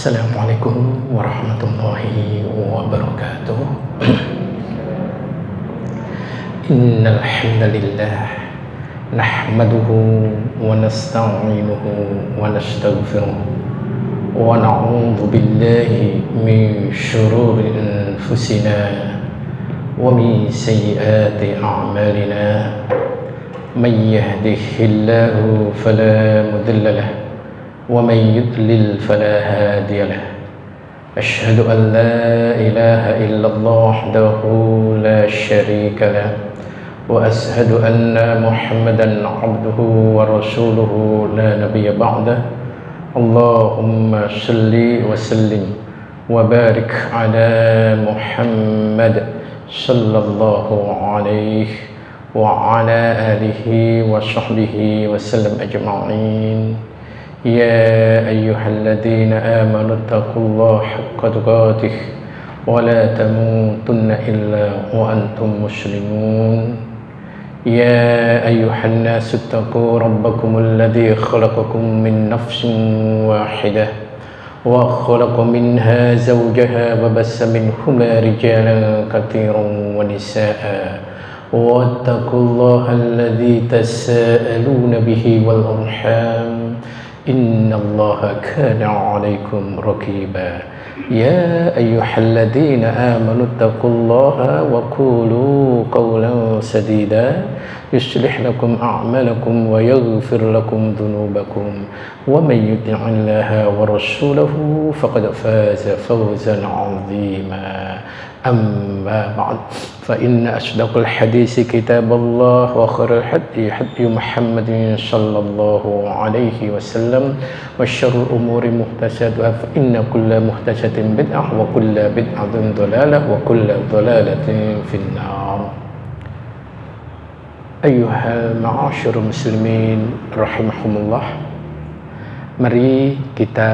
Assalamualaikum warahmatullahi wabarakatuh. Innal hamdalillah nahmaduhu wa nasta'inuhu wa nastaghfiruh wa na'udzu billahi min shururi anfusina wa min sayyiati a'malina. May yahdihillahu fala mudilla lahu ومن يضلل فلا هادي له أشهد أن لا إله إلا الله وحده لا شريك له وأشهد أن محمدا عبده ورسوله لا نبي بعده اللهم صل وسلم وبارك على محمد صلى الله عليه وعلى آله وصحبه وسلم أجمعين. يا أيها الذين آمنوا اتقوا الله حق تقاته ولا تموتن إلا وأنتم مسلمون. يا أيها الناس اتقوا ربكم الذي خلقكم من نفس واحدة وخلق منها زوجها وبث منهما رجالا كثيرا ونساء واتقوا الله الذي تساءلون به والأرحام إن الله كان عليكم رقيبا. يا أيها الذين آمنوا اتقوا الله وقولوا قولا سديدا يصلح لكم أعمالكم ويغفر لكم ذنوبكم ومن يطع الله ورسوله فقد فاز فوزا عظيما. أما بعد فإن أصدق الحديث كتاب الله وخير الهدي هدي محمد صلى الله عليه وسلم وشر الأمور محدثاتها فإن كل محدثة بدعة وكل بدعة ضلالة وكل ضلالة في النار. أيها المعاشر المسلمين rahimahumullah, mari kita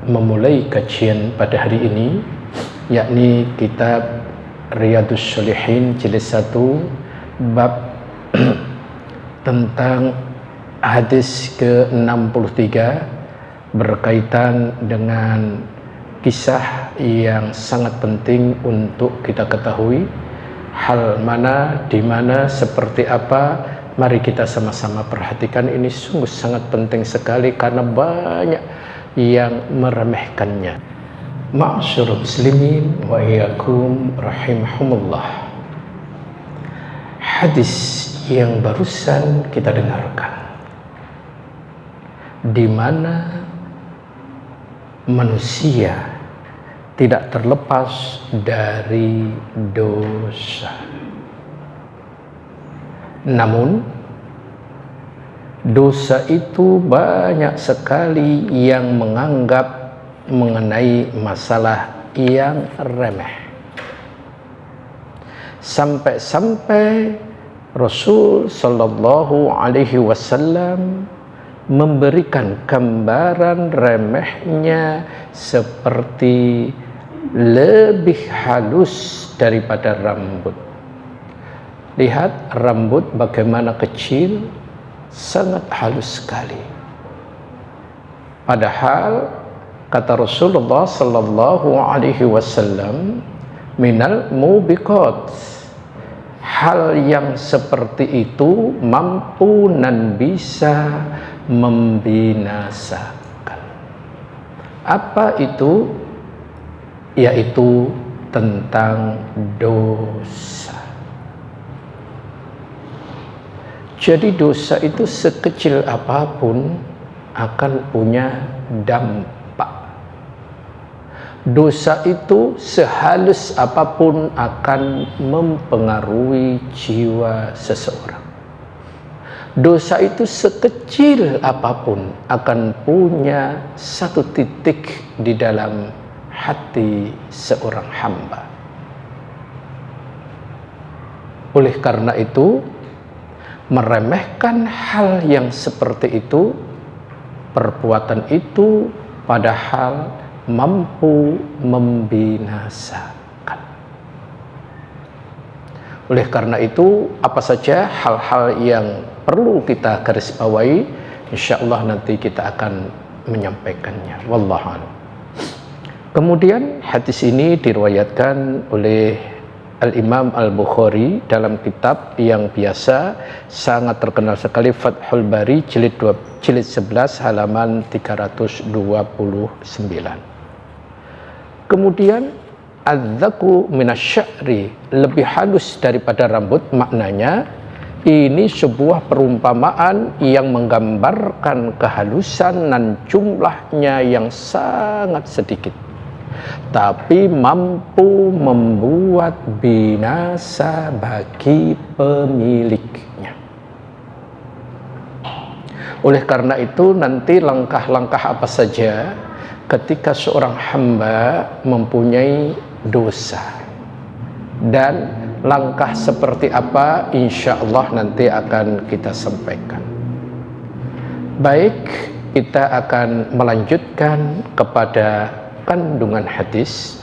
memulai kajian pada hari ini, yakni kitab Riyadhus Shalihin jilid 1 bab tentang hadis ke-63 berkaitan dengan kisah yang sangat penting untuk kita ketahui. Hal mana, di mana, seperti apa, mari kita sama-sama perhatikan. Ini sungguh sangat penting sekali karena banyak yang meremehkannya. Ma'asyiral muslimin wa iyyakum rahimahumullah. Hadis yang barusan kita dengarkan, di mana manusia tidak terlepas dari dosa. Namun dosa itu banyak sekali yang menganggap mengenai masalah yang remeh. Sampai-sampai Rasul sallallahu alaihi wasallam memberikan gambaran remehnya seperti lebih halus daripada rambut. Lihat rambut bagaimana kecil, sangat halus sekali. Padahal kata Rasulullah sallallahu alaihi wasallam, minal mubiqat, hal yang seperti itu mampu dan bisa membinasakan. Apa itu? Yaitu tentang dosa. Jadi dosa itu sekecil apapun akan punya dampak. Dosa itu sehalus apapun akan mempengaruhi jiwa seseorang. Dosa itu sekecil apapun akan punya satu titik di dalam hati seorang hamba. Oleh karena itu, meremehkan hal yang seperti itu, perbuatan itu padahal mampu membinasakan. Oleh karena itu, apa saja hal-hal yang perlu kita garis bawahi, insyaallah nanti kita akan menyampaikannya. Wallahu a'lam. Kemudian hadis ini diriwayatkan oleh Al-Imam Al-Bukhari dalam kitab yang biasa sangat terkenal sekali, Fathul Bari jilid 11 halaman 329. Kemudian adzaku minasy'ri, lebih halus daripada rambut, maknanya ini sebuah perumpamaan yang menggambarkan kehalusan dan jumlahnya yang sangat sedikit, tapi mampu membuat binasa bagi pemiliknya. Oleh karena itu, nanti langkah-langkah apa saja ketika seorang hamba mempunyai dosa, dan langkah seperti apa, insya Allah nanti akan kita sampaikan. Baik, kita akan melanjutkan kepada kandungan hadis.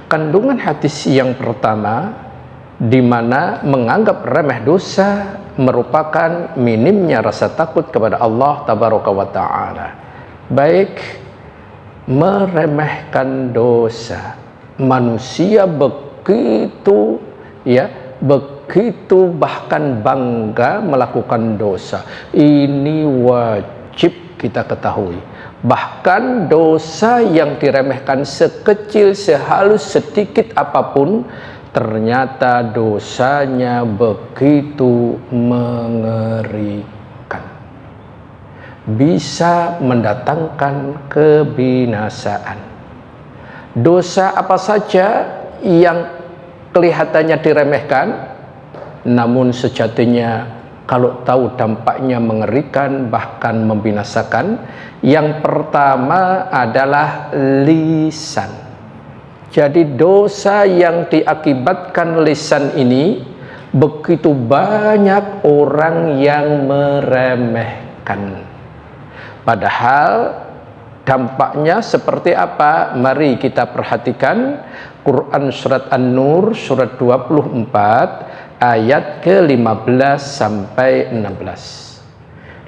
Kandungan hadis yang pertama, di mana menganggap remeh dosa merupakan minimnya rasa takut kepada Allah Tabaraka wa Ta'ala. Baik, meremehkan dosa. Manusia begitu bahkan bangga melakukan dosa. Ini wajib kita ketahui. Bahkan dosa yang diremehkan sekecil, sehalus, sedikit apapun, ternyata dosanya begitu mengerikan, bisa mendatangkan kebinasaan. Dosa apa saja yang kelihatannya diremehkan, namun sejatinya kalau tahu dampaknya mengerikan, bahkan membinasakan. Yang pertama adalah lisan. Jadi dosa yang diakibatkan lisan ini, begitu banyak orang yang meremehkan. Padahal dampaknya seperti apa? Mari kita perhatikan Quran surat An-Nur surat 24 ayat ke-15 sampai 16.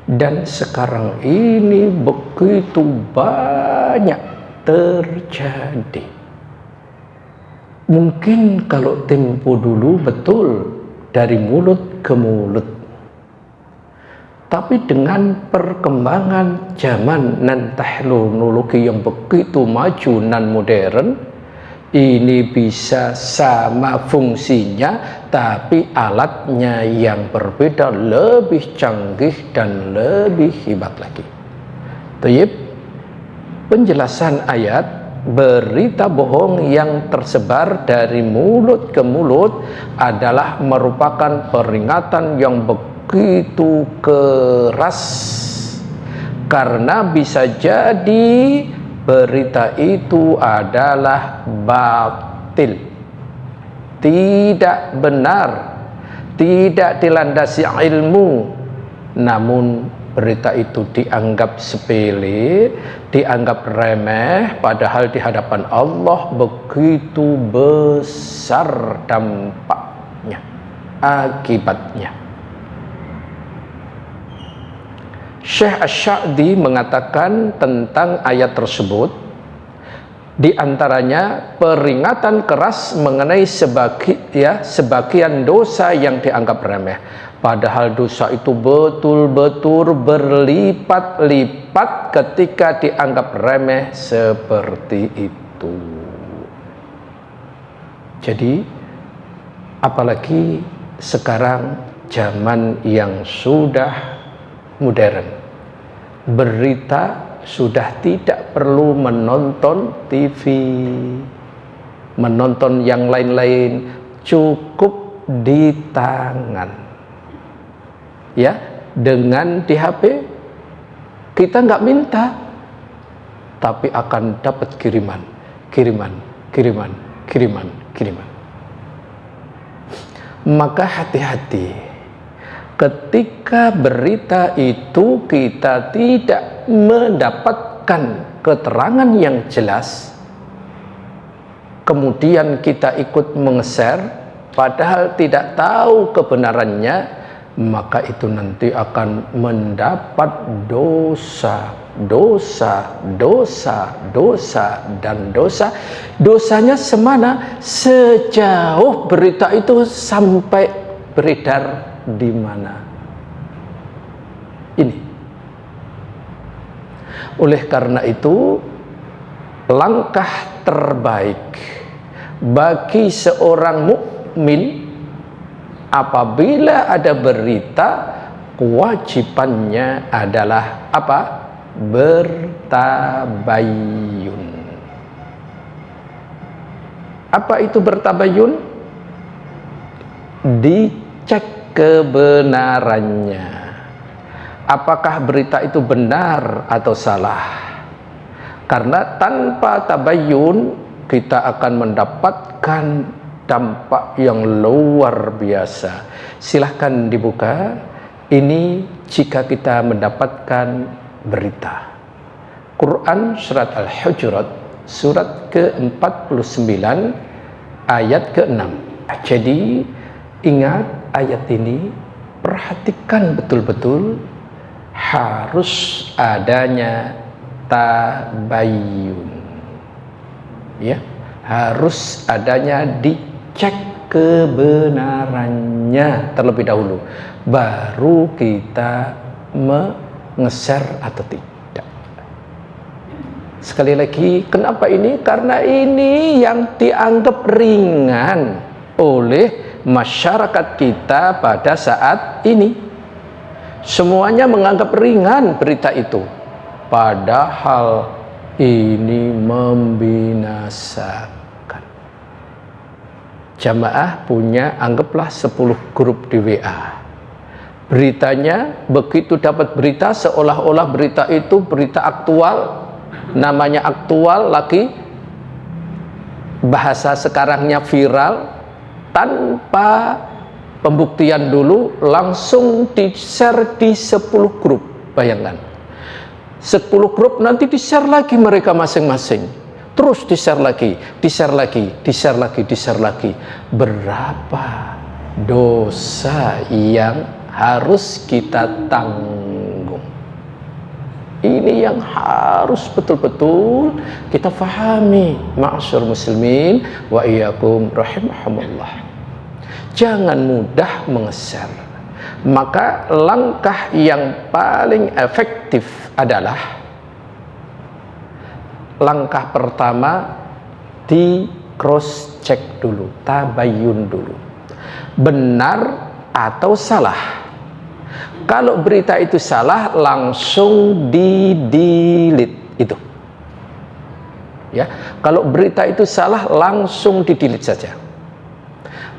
Dan sekarang ini begitu banyak terjadi. Mungkin kalau tempo dulu betul dari mulut ke mulut, tapi dengan perkembangan zaman dan teknologi yang begitu maju dan modern, ini bisa sama fungsinya, tapi alatnya yang berbeda, lebih canggih dan lebih hebat lagi. Tayyib, penjelasan ayat, berita bohong yang tersebar dari mulut ke mulut adalah merupakan peringatan yang begitu keras, karena bisa jadi berita itu adalah batil, tidak benar, tidak dilandasi ilmu, namun berita itu dianggap sepele, dianggap remeh, padahal di hadapan Allah begitu besar dampaknya, akibatnya. Syekh Asy-Sya'di mengatakan tentang ayat tersebut, di antaranya peringatan keras mengenai sebagian dosa yang dianggap remeh, padahal dosa itu betul-betul berlipat-lipat ketika dianggap remeh seperti itu. Jadi apalagi sekarang zaman yang sudah modern, berita sudah tidak perlu menonton TV, menonton yang lain-lain, cukup di tangan. Ya, dengan di HP kita nggak minta, tapi akan dapat kiriman. Maka hati-hati ketika berita itu kita tidak mendapatkan keterangan yang jelas, kemudian kita ikut meng-share padahal tidak tahu kebenarannya, maka itu nanti akan mendapat dosa dosa, dan dosa. Dosanya semana? Sejauh berita itu sampai beredar di mana. Ini. Oleh karena itu, langkah terbaik bagi seorang mukmin apabila ada berita, kewajibannya adalah apa? Bertabayun. Apa itu bertabayun? Dicek kebenarannya. Apakah berita itu benar atau salah? Karena tanpa tabayun kita akan mendapatkan dampak yang luar biasa. Silahkan dibuka. Ini jika kita mendapatkan berita. Quran surat Al-Hujurat surat ke-49 ayat ke-6. Jadi ingat ayat ini, perhatikan betul-betul, harus adanya tabayun. Ya, harus adanya dicek kebenarannya terlebih dahulu, baru kita nge-share atau tidak. Sekali lagi, kenapa ini? Karena ini yang dianggap ringan oleh masyarakat kita pada saat ini. Semuanya menganggap ringan berita itu, padahal ini membinasakan. Jamaah punya, anggaplah 10 grup di WA. Beritanya, begitu dapat berita, seolah-olah berita itu berita aktual, namanya aktual lagi, bahasa sekarangnya viral, tanpa pembuktian dulu, langsung di-share di 10 grup. Bayangkan, 10 grup nanti di-share lagi mereka masing-masing, terus di-share lagi, di-share lagi, di-share lagi, di-share lagi. Berapa dosa yang harus kita tanggung? Ini yang harus betul-betul kita fahami, ma'asyur muslimin wa iyyakum rahimahumullah. Jangan mudah menge-share. Maka langkah yang paling efektif adalah langkah pertama, di cross check dulu, tabayun dulu, benar atau salah. Kalau berita itu salah, langsung di-delete itu. Ya, kalau berita itu salah, langsung di-delete saja.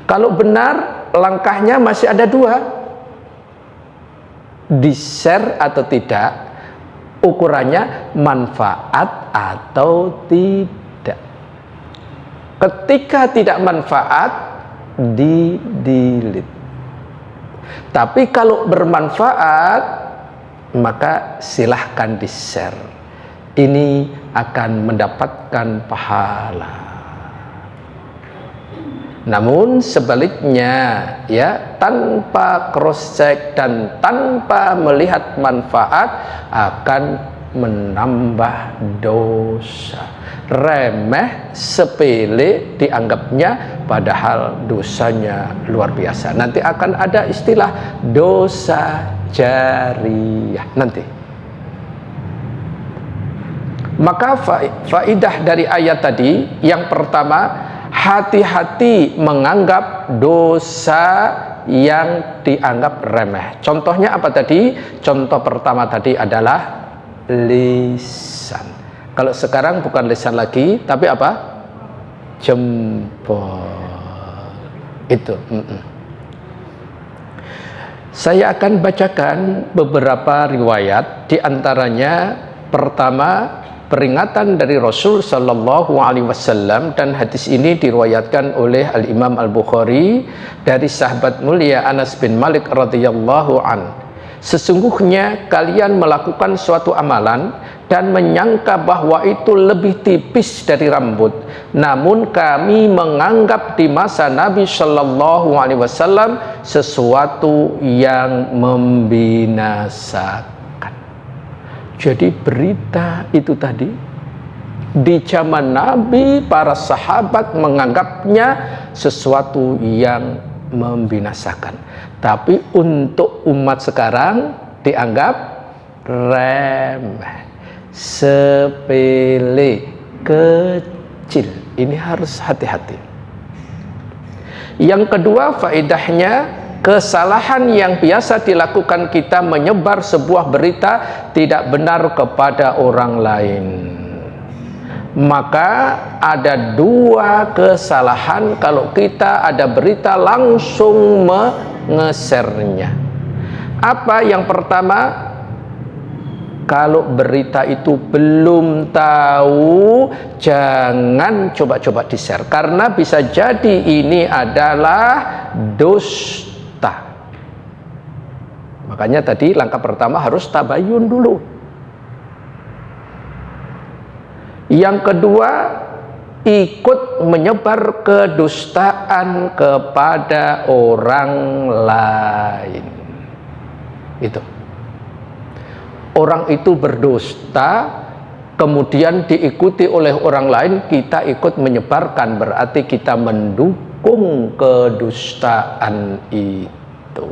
Kalau benar, langkahnya masih ada 2. Di-share atau tidak, ukurannya manfaat atau tidak. Ketika tidak manfaat, di-delete. Tapi kalau bermanfaat, maka silahkan di-share. Ini akan mendapatkan pahala. Namun sebaliknya, ya, tanpa cross check dan tanpa melihat manfaat akan menambah dosa. Remeh, sepele dianggapnya, padahal dosanya luar biasa. Nanti akan ada istilah dosa jariyah nanti. Maka faidah dari ayat tadi, yang pertama, hati-hati menganggap dosa yang dianggap remeh. Contohnya apa tadi? Contoh pertama tadi adalah lisan. Kalau sekarang bukan lisan lagi, tapi apa? Jempol. Itu. Saya akan bacakan beberapa riwayat. Di antaranya, pertama, peringatan dari Rasul Sallallahu Alaihi Wasallam, dan hadis ini diriwayatkan oleh Al Imam Al Bukhari dari sahabat mulia Anas bin Malik radhiyallahu an. Sesungguhnya kalian melakukan suatu amalan dan menyangka bahwa itu lebih tipis dari rambut, namun kami menganggap di masa Nabi Sallallahu Alaihi Wasallam sesuatu yang membinasakan. Jadi berita itu tadi di zaman Nabi, para sahabat menganggapnya sesuatu yang membinasakan. Tapi untuk umat sekarang dianggap remeh, sepele, kecil. Ini harus hati-hati. Yang kedua faedahnya, kesalahan yang biasa dilakukan kita menyebar sebuah berita tidak benar kepada orang lain. Maka ada dua kesalahan kalau kita ada berita langsung mengesernya. Apa yang pertama? Kalau berita itu belum tahu, jangan coba-coba di-share, karena bisa jadi ini adalah dusta. Makanya tadi langkah pertama harus tabayun dulu. Yang kedua, ikut menyebar kedustaan kepada orang lain. Itu. Orang itu berdusta, kemudian diikuti oleh orang lain, kita ikut menyebarkan, berarti kita mendukung kedustaan itu.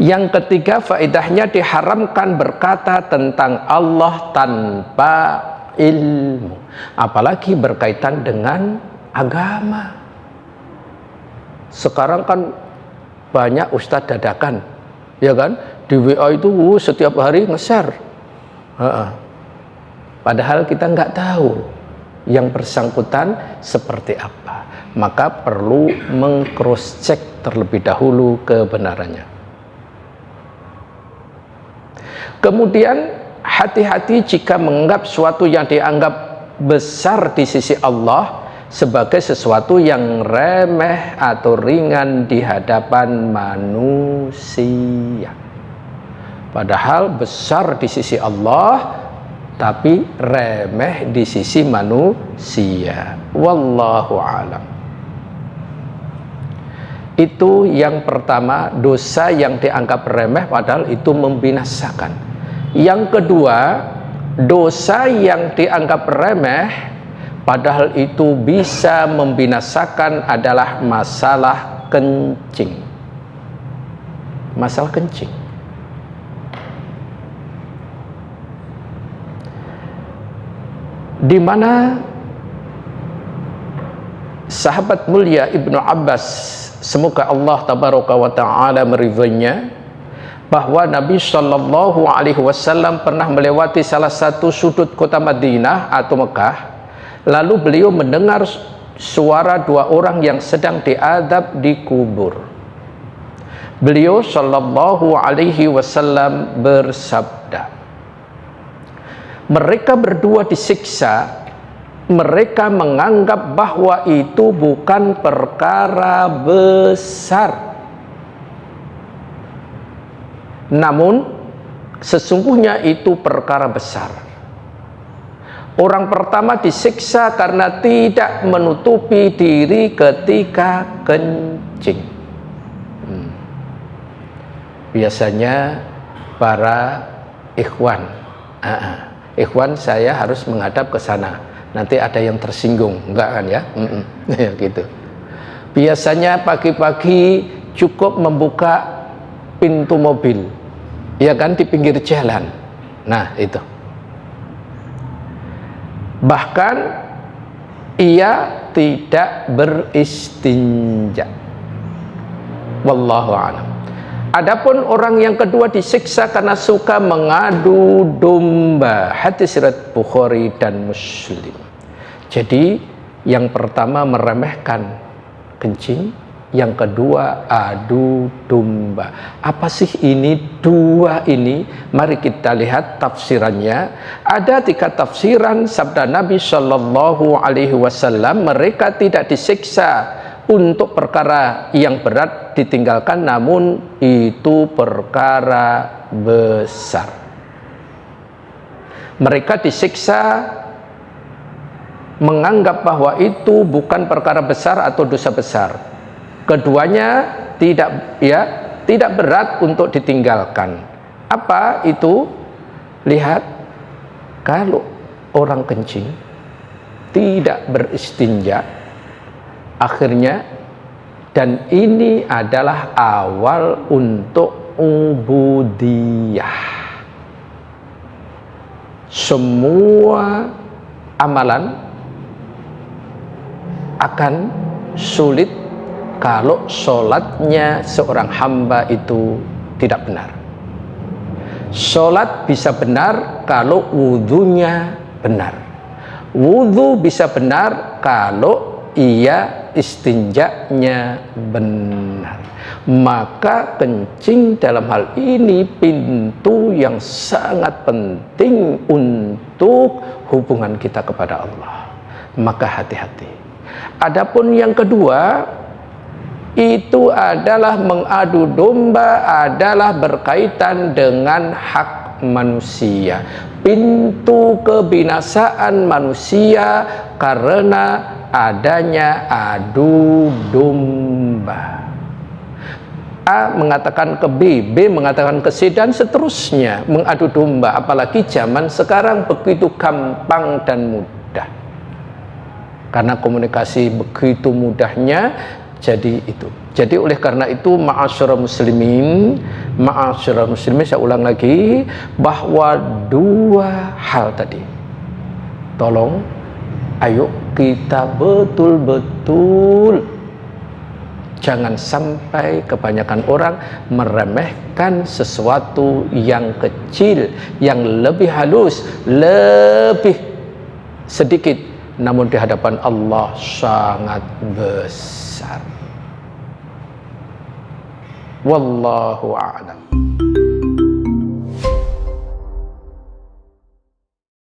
Yang ketiga, faedahnya diharamkan berkata tentang Allah tanpa ilmu, apalagi berkaitan dengan agama. Sekarang kan banyak ustadz dadakan, ya kan, di WA itu setiap hari nge-share. Padahal kita nggak tahu yang bersangkutan seperti apa. Maka perlu meng-cross check terlebih dahulu kebenarannya. Kemudian hati-hati jika menganggap suatu yang dianggap besar di sisi Allah sebagai sesuatu yang remeh atau ringan di hadapan manusia. Padahal besar di sisi Allah, tapi remeh di sisi manusia. Wallahu a'lam. Itu yang pertama, dosa yang dianggap remeh padahal itu membinasakan. Yang kedua, dosa yang dianggap remeh padahal itu bisa membinasakan adalah masalah kencing. Masalah kencing. Di mana sahabat mulia Ibnu Abbas, semoga Allah tabaraka wa ta'ala meridhoinya, bahwa Nabi Shallallahu Alaihi Wasallam pernah melewati salah satu sudut kota Madinah atau Mekah, lalu beliau mendengar suara dua orang yang sedang diadab di kubur. Beliau Shallallahu Alaihi Wasallam bersabda, mereka berdua disiksa. Mereka menganggap bahwa itu bukan perkara besar, namun sesungguhnya itu perkara besar. Orang pertama disiksa karena tidak menutupi diri ketika kencing. Biasanya para ikhwan, ikhwan saya harus menghadap ke sana, nanti ada yang tersinggung, enggak kan ya? Ya gitu. Biasanya pagi-pagi cukup membuka pintu mobil, ya kan, di pinggir jalan. Nah itu. Bahkan ia tidak beristinja. Wallahu a'lam. Adapun orang yang kedua disiksa karena suka mengadu domba. Hadis riwayat Bukhari dan Muslim. Jadi yang pertama meremehkan kencing, yang kedua adu domba. Apa sih ini dua ini? Mari kita lihat tafsirannya. Ada 3 tafsiran sabda Nabi Shallallahu Alaihi Wasallam. Mereka tidak disiksa untuk perkara yang berat ditinggalkan, namun itu perkara besar. Mereka disiksa menganggap bahwa itu bukan perkara besar atau dosa besar. Keduanya tidak berat untuk ditinggalkan, Apa itu? Lihat, kalau orang kencing tidak beristinja, akhirnya, dan ini adalah awal untuk ubudiyah. Semua amalan akan sulit kalau sholatnya seorang hamba itu tidak benar. Sholat bisa benar kalau wudhunya benar. Wudhu bisa benar kalau ia istinjanya benar. Maka kencing dalam hal ini pintu yang sangat penting untuk hubungan kita kepada Allah. Maka hati-hati. Adapun yang kedua, itu adalah mengadu domba, adalah berkaitan dengan hak manusia. Pintu kebinasaan manusia karena adanya adu domba. A mengatakan ke B mengatakan ke C, dan seterusnya mengadu domba. Apalagi zaman sekarang begitu gampang dan mudah. Karena komunikasi begitu mudahnya, jadi itu. Jadi oleh karena itu, ma'asyiral muslimin, saya ulang lagi, bahwa dua hal tadi, tolong, ayo kita betul-betul jangan sampai kebanyakan orang meremehkan sesuatu yang kecil, yang lebih halus, lebih sedikit, namun di hadapan Allah sangat besar. Wallahu a'lam.